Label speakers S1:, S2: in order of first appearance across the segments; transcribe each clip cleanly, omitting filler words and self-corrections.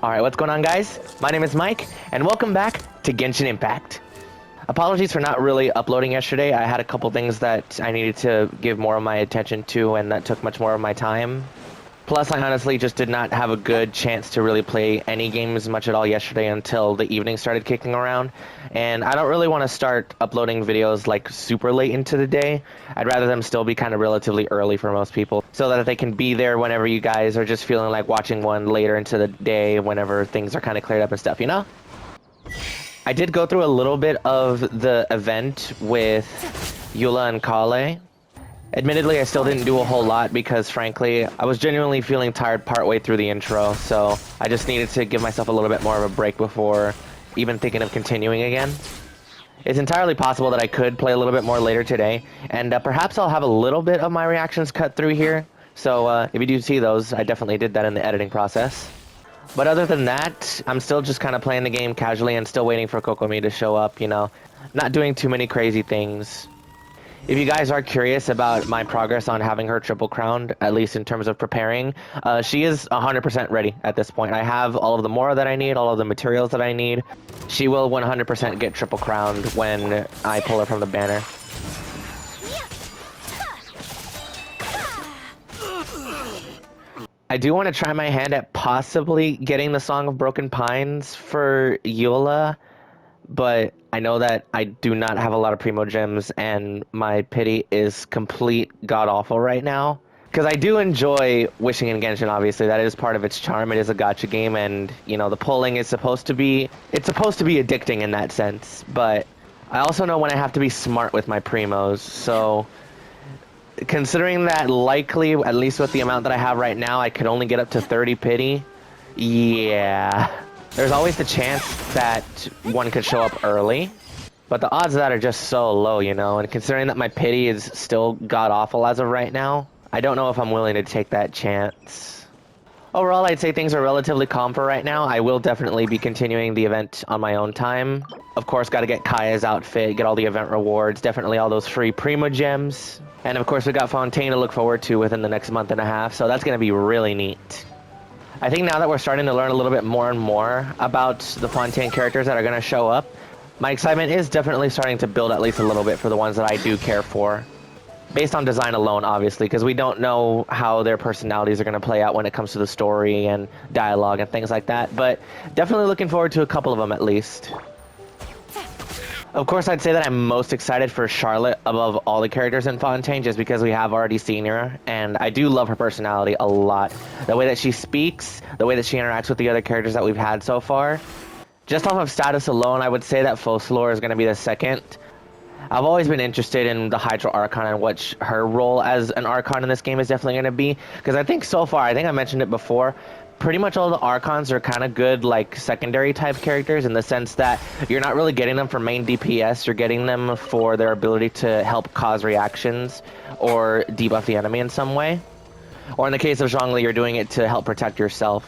S1: Alright, what's going on, guys? My name is Mike, and welcome back to Genshin Impact. Apologies for not really uploading yesterday. I had a couple things that I needed to give more of my attention to, and that took much more of my time. Plus, I honestly just did not have a good chance to really play any games much at all yesterday until the evening started kicking around. And I don't really want to start uploading videos like super late into the day. I'd rather them still be kind of relatively early for most people, so that they can be there whenever you guys are just feeling like watching one later into the day whenever things are kind of cleared up and stuff, you know? I did go through a little bit of the event with Eula and Kale. Admittedly, I still didn't do a whole lot because, frankly, I was genuinely feeling tired partway through the intro, so I just needed to give myself a little bit more of a break before even thinking of continuing again. It's entirely possible that I could play a little bit more later today, and perhaps I'll have a little bit of my reactions cut through here, so if you do see those, I definitely did that in the editing process. But other than that, I'm still just kind of playing the game casually and still waiting for Kokomi to show up, you know, not doing too many crazy things. If you guys are curious about my progress on having her triple crowned, at least in terms of preparing, she is 100% ready at this point. I have all of the mora that I need, all of the materials that I need. She will 100% get triple crowned when I pull her from the banner. I do want to try my hand at possibly getting the Song of Broken Pines for Eula, but I know that I do not have a lot of Primo Gems, and my pity is complete god-awful right now. Because I do enjoy Wishing in Genshin, obviously. That is part of its charm. It is a gacha game, and, you know, the pulling is supposed to be... It's supposed to be addicting in that sense, but I also know when I have to be smart with my Primos, so... Considering that likely, at least with the amount that I have right now, I could only get up to 30 pity, yeah... There's always the chance that one could show up early, but the odds of that are just so low, you know, and considering that my pity is still god-awful as of right now, I don't know if I'm willing to take that chance. Overall, I'd say things are relatively calm for right now. I will definitely be continuing the event on my own time. Of course, got to get Kaya's outfit, get all the event rewards, definitely all those free Primo Gems, and of course we got Fontaine to look forward to within the next month and a half, so that's going to be really neat. I think now that we're starting to learn a little bit more and more about the Fontaine characters that are going to show up, my excitement is definitely starting to build at least a little bit for the ones that I do care for. Based on design alone, obviously, because we don't know how their personalities are going to play out when it comes to the story and dialogue and things like that, but definitely looking forward to a couple of them at least. Of course, I'd say that I'm most excited for Charlotte above all the characters in Fontaine, just because we have already seen her, and I do love her personality a lot. The way that she speaks, the way that she interacts with the other characters that we've had so far. Just off of status alone, I would say that Focalor is going to be the second. I've always been interested in the Hydro Archon and what her role as an Archon in this game is definitely going to be, because I think so far, I think I mentioned it before, pretty much all the Archons are kind of good, like, secondary type characters in the sense that you're not really getting them for main DPS, you're getting them for their ability to help cause reactions or debuff the enemy in some way. Or in the case of Zhongli, you're doing it to help protect yourself.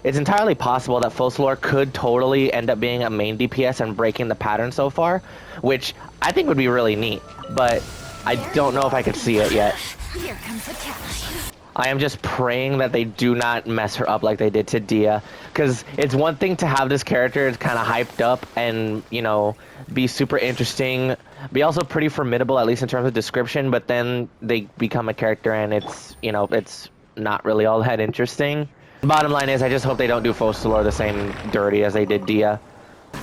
S1: It's entirely possible that Focalor could totally end up being a main DPS and breaking the pattern so far, which I think would be really neat, but I don't know if I could see it yet.
S2: Here comes the catch.
S1: I am just praying that they do not mess her up like they did to Dia, because it's one thing to have this character kind of hyped up and, you know, be super interesting, be also pretty formidable, at least in terms of description, but then they become a character and it's, you know, it's not really all that interesting. Bottom line is, I just hope they don't do Focalor the same dirty as they did Dia.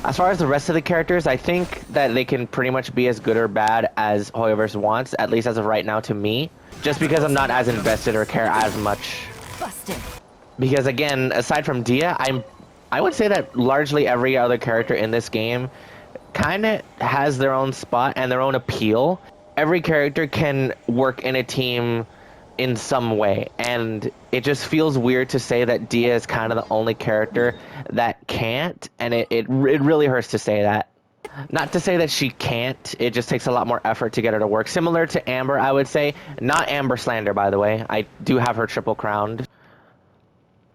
S1: As far as the rest of the characters, I think that they can pretty much be as good or bad as Hoyoverse wants, at least as of right now to me. Just because I'm not as invested or care as much.
S2: Busted.
S1: Because again, aside from Dia, I would say that largely every other character in this game kind of has their own spot and their own appeal. Every character can work in a team in some way, and it just feels weird to say that Dia is kind of the only character that can't, and it really hurts to say that. Not to say that she can't, it just takes a lot more effort to get her to work. Similar to Amber, I would say. Not Amber slander, by the way. I do have her triple crowned.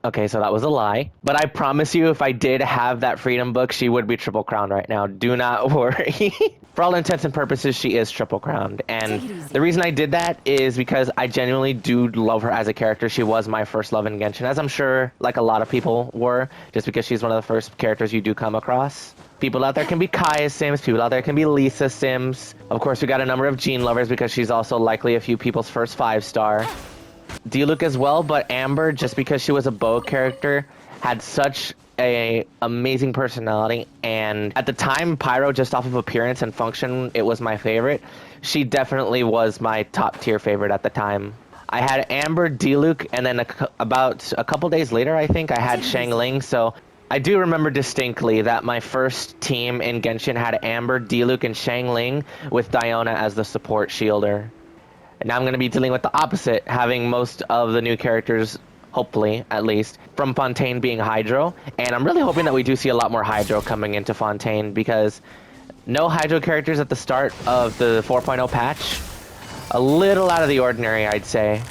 S1: Okay, so that was a lie. But I promise you, if I did have that Freedom book, she would be triple crowned right now. Do not worry. For all intents and purposes, she is triple crowned. And the reason I did that is because I genuinely do love her as a character. She was my first love in Genshin, as I'm sure like a lot of people were, just because she's one of the first characters you do come across. People out there can be Kaya Sims, people out there can be Lisa Sims. Of course, we got a number of Jean lovers because she's also likely a few people's first 5-star. Diluc as well, but Amber, just because she was a bow character, had such a amazing personality, and at the time, Pyro, just off of appearance and function, it was my favorite. She definitely was my top tier favorite at the time. I had Amber, Diluc, and then about a couple days later, I think, I had Xiangling, so I do remember distinctly that my first team in Genshin had Amber, Diluc, and Xiangling, with Diona as the support shielder. And now I'm going to be dealing with the opposite, having most of the new characters, hopefully, at least, from Fontaine being Hydro. And I'm really hoping that we do see a lot more Hydro coming into Fontaine, because no Hydro characters at the start of the 4.0 patch. A little out of the ordinary, I'd say.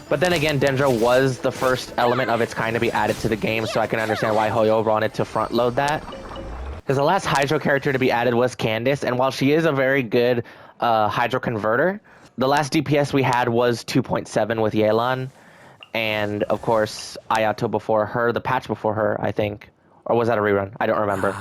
S1: But then again, Dendro was the first element of its kind to be added to the game, so I can understand why Hoyo wanted to front load that. Because the last Hydro character to be added was Candace, and while she is a very good Hydro converter, the last DPS we had was 2.7 with Yelan, and of course Ayato before her, the patch before her, I think. Or was that a rerun? I don't remember.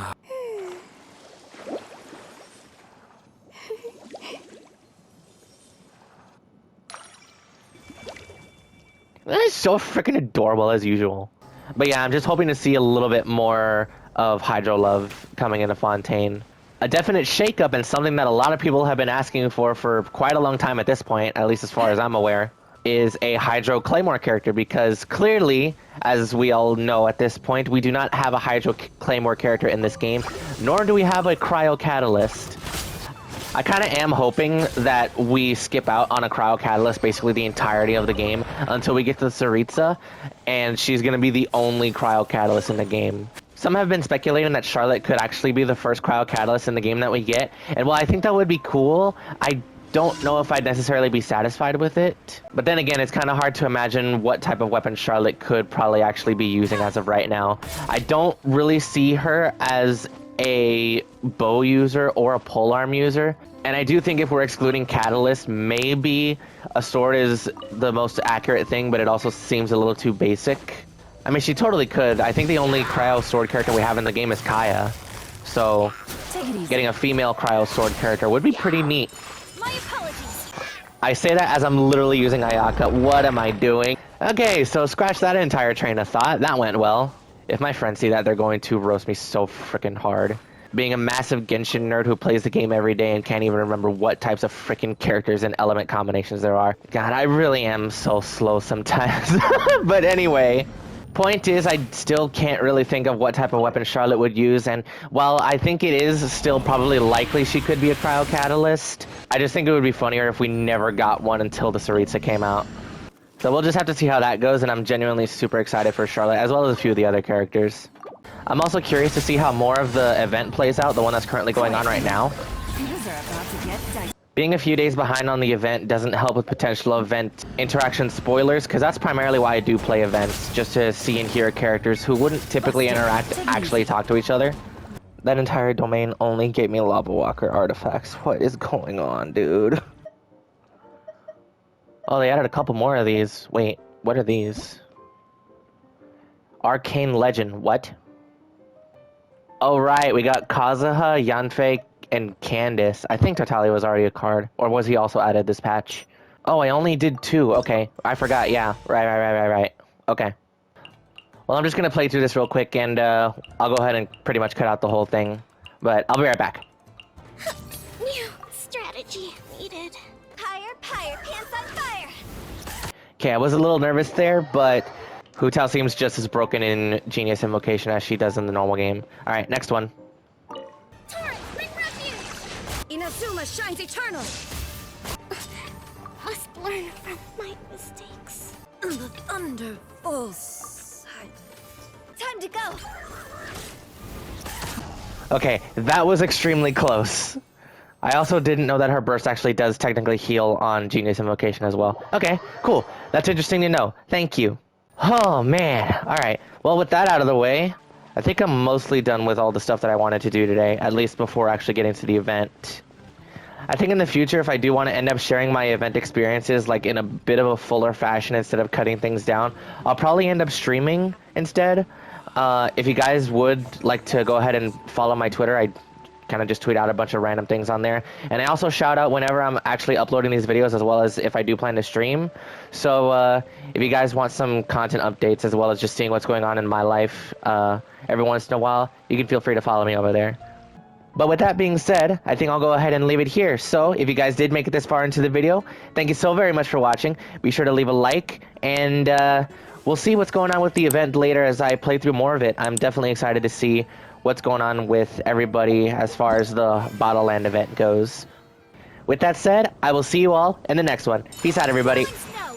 S1: That is so freaking adorable as usual. But yeah, I'm just hoping to see a little bit more of Hydro love coming into Fontaine. A definite shakeup, and something that a lot of people have been asking for quite a long time at this point, at least as far as I'm aware, is a Hydro Claymore character, because clearly, as we all know at this point, we do not have a Hydro Claymore character in this game, nor do we have a Cryo Catalyst. I kind of am hoping that we skip out on a Cryo Catalyst basically the entirety of the game until we get to Tsaritsa, and she's going to be the only Cryo Catalyst in the game. Some have been speculating that Charlotte could actually be the first Cryo Catalyst in the game that we get, and while I think that would be cool, I don't know if I'd necessarily be satisfied with it. But then again, it's kind of hard to imagine what type of weapon Charlotte could probably actually be using as of right now. I don't really see her as a bow user or a polearm user, and I do think if we're excluding Catalyst, maybe a sword is the most accurate thing, but it also seems a little too basic. I mean, she totally could. I think the only Cryo sword character we have in the game is Kaya, so getting a female Cryo sword character would be pretty neat.
S2: My apologies.
S1: I say that as I'm literally using Ayaka. What am I doing? Okay, so scratch that entire train of thought. That went well. If my friends see that, they're going to roast me so freaking hard. Being a massive Genshin nerd who plays the game every day and can't even remember what types of freaking characters and element combinations there are. God, I really am so slow sometimes. But anyway, point is, I still can't really think of what type of weapon Charlotte would use, and while I think it is still probably likely she could be a Cryo Catalyst, I just think it would be funnier if we never got one until the Tsaritsa came out. So we'll just have to see how that goes, and I'm genuinely super excited for Charlotte, as well as a few of the other characters. I'm also curious to see how more of the event plays out, the one that's currently going on right now. Being a few days behind on the event doesn't help with potential event interaction spoilers, because that's primarily why I do play events, just to see and hear characters who wouldn't typically interact actually talk to each other. That entire domain only gave me Lava Walker artifacts. What is going on, dude? Oh, they added a couple more of these. Wait, what are these? Arcane Legend, what? Oh right, we got Kazuha, Yanfei, and Candace. I think Totali was already a card. Or was he also added this patch? Oh, I only did 2. Okay, I forgot. Yeah, right. Okay. Well, I'm just gonna play through this real quick, and I'll go ahead and pretty much cut out the whole thing. But I'll be right back.
S2: New strategy needed. Higher, pants on fire.
S1: Okay, I was a little nervous there, but Hu Tao seems just as broken in Genius Invocation as she does in the normal game. Alright, next one.
S2: Torrent, bring refuge. Inazuma shines eternal. Must learn from my mistakes. The thunder falls. Time to go.
S1: Okay, that was extremely close. I also didn't know that her burst actually does technically heal on Genius Invocation as well. Okay, cool. That's interesting to know. Thank you. Oh, man. Alright, well, with that out of the way, I think I'm mostly done with all the stuff that I wanted to do today, at least before actually getting to the event. I think in the future, if I do want to end up sharing my event experiences like in a bit of a fuller fashion instead of cutting things down, I'll probably end up streaming instead. If you guys would like to go ahead and follow my Twitter, I kind of just tweet out a bunch of random things on there. And I also shout out whenever I'm actually uploading these videos, as well as if I do plan to stream. So if you guys want some content updates, as well as just seeing what's going on in my life every once in a while, you can feel free to follow me over there. But with that being said, I think I'll go ahead and leave it here. So if you guys did make it this far into the video, thank you so very much for watching. Be sure to leave a like, and we'll see what's going on with the event later as I play through more of it. I'm definitely excited to see what's going on with everybody as far as the Bottle Land event goes. With that said, I will see you all in the next one. Peace out, everybody.
S2: Silence now.